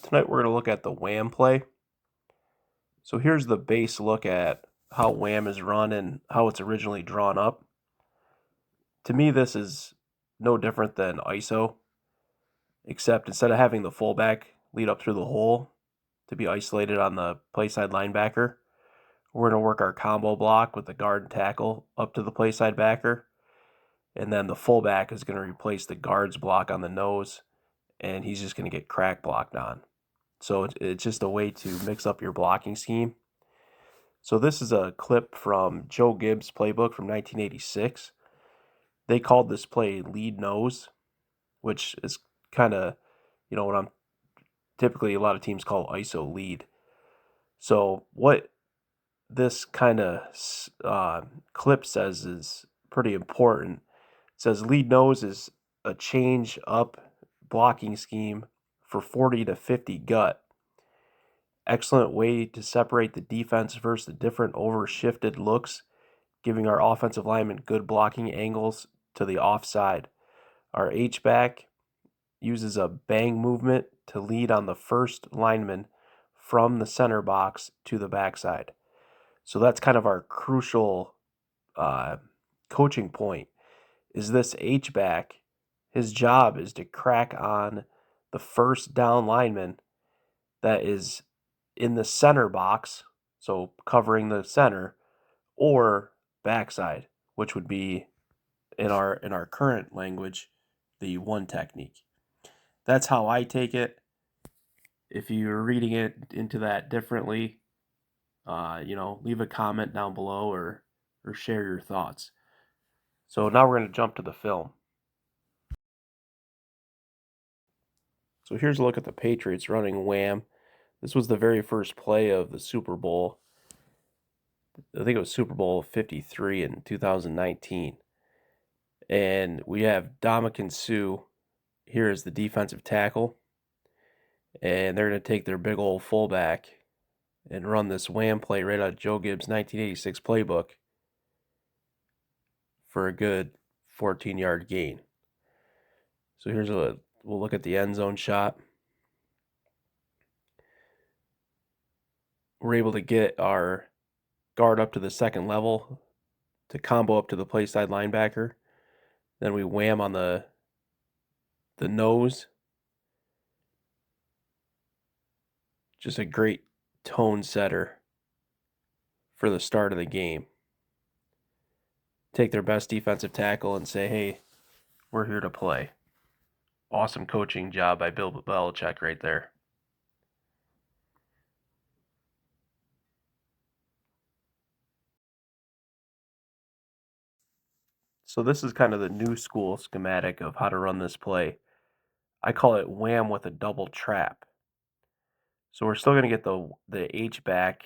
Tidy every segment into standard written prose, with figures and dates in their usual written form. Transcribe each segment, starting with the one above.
Tonight we're going to look at the Wham play. So here's the base look at how Wham is run and how it's originally drawn up. To me, this is no different than ISO, except instead of having the fullback lead up through the hole to be isolated on the play side linebacker, we're going to work our combo block with the guard and tackle up to the play side backer, and then the fullback is going to replace the guard's block on the nose, and he's just going to get crack blocked on. So it's just a way to mix up your blocking scheme. So this is a clip from Joe Gibbs' playbook from 1986. They called this play lead nose, which is kind of, what I'm typically a lot of teams call ISO lead. So what this kind of clip says is pretty important. It says lead nose is a change up blocking scheme for 40 to 50 gut. Excellent way to separate the defense versus the different overshifted looks, giving our offensive linemen good blocking angles to the offside. Our H-back uses a bang movement to lead on the first lineman from the center box to the backside. So that's kind of our crucial coaching point. Is this H-back, his job is to crack on the first down lineman that is in the center box, so covering the center, or backside, which would be in our current language, the one technique. That's how I take it. If you're reading it into that differently, leave a comment down below or share your thoughts. So now we're going to jump to the film. So here's a look at the Patriots running Wham. This was the very first play of the Super Bowl. I think it was Super Bowl 53 in 2019. And we have Dominican Sue here as the defensive tackle. And they're going to take their big old fullback and run this Wham play right out of Joe Gibbs' 1986 playbook for a good 14-yard gain. So we'll look at the end zone shot. We're able to get our guard up to the second level to combo up to the play side linebacker. Then we wham on the nose. Just a great tone setter for the start of the game. Take their best defensive tackle and say, hey, we're here to play. Awesome coaching job by Bill Belichick right there. So this is kind of the new school schematic of how to run this play. I call it Wham with a double trap. So we're still going to get the H-back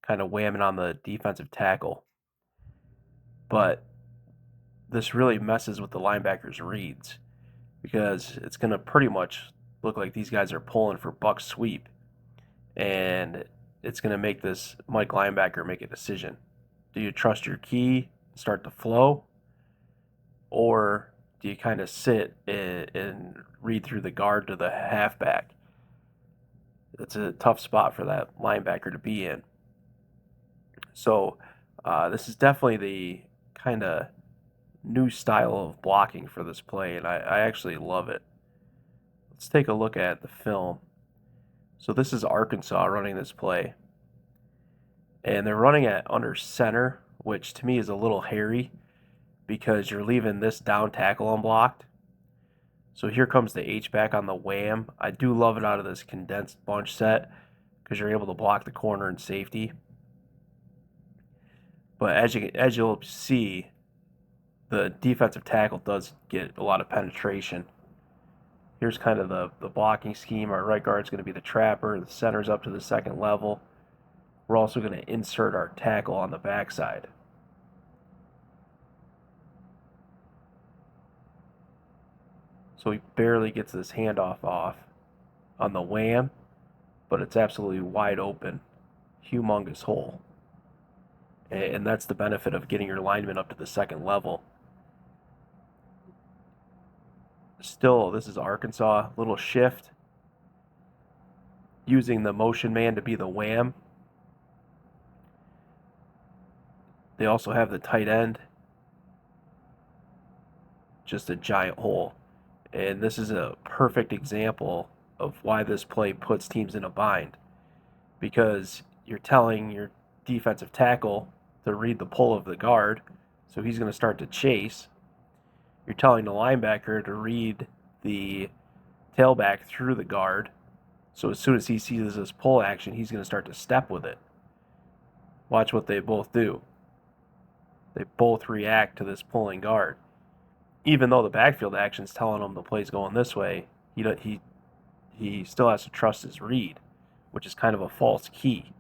kind of whamming on the defensive tackle. But this really messes with the linebackers' reads because it's going to pretty much look like these guys are pulling for buck sweep. And it's going to make this Mike linebacker make a decision. Do you trust your key and start to flow? Or do you kind of sit and read through the guard to the halfback? It's a tough spot for that linebacker to be in. So this is definitely the kind of new style of blocking for this play, and I actually love it. Let's take a look at the film. So this is Arkansas running this play. And they're running at under center, which to me is a little hairy because you're leaving this down tackle unblocked. So here comes the H-back on the Wham. I do love it out of this condensed bunch set because you're able to block the corner and safety. But as you'll see, the defensive tackle does get a lot of penetration. Here's kind of the blocking scheme. Our right guard's going to be the trapper. The center's up to the second level. We're also going to insert our tackle on the backside. So he barely gets this handoff off on the Wham, but it's absolutely wide open, humongous hole. And that's the benefit of getting your lineman up to the second level. Still, this is Arkansas, little shift. using the motion man to be the wham. They also have the tight end, just a giant hole. And this is a perfect example of why this play puts teams in a bind, because you're telling your defensive tackle to read the pull of the guard, so he's going to start to chase. You're telling the linebacker to read the tailback through the guard, so as soon as he sees this pull action, he's going to start to step with it. Watch what they both do. They both react to this pulling guard. Even though the backfield action is telling him the play's going this way, he still has to trust his read, which is kind of a false key.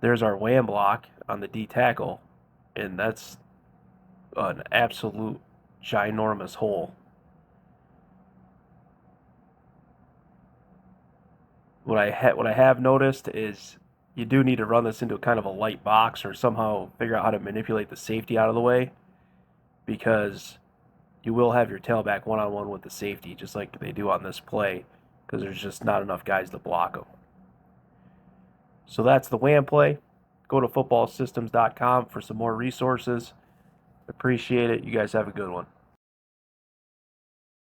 There's our wham block on the D tackle, and that's an absolute ginormous hole. What I have noticed is you do need to run this into kind of a light box or somehow figure out how to manipulate the safety out of the way, because you will have your tailback one-on-one with the safety, just like they do on this play, because there's just not enough guys to block them. So that's the wham play. Go to footballsystems.com for some more resources. Appreciate it. You guys have a good one.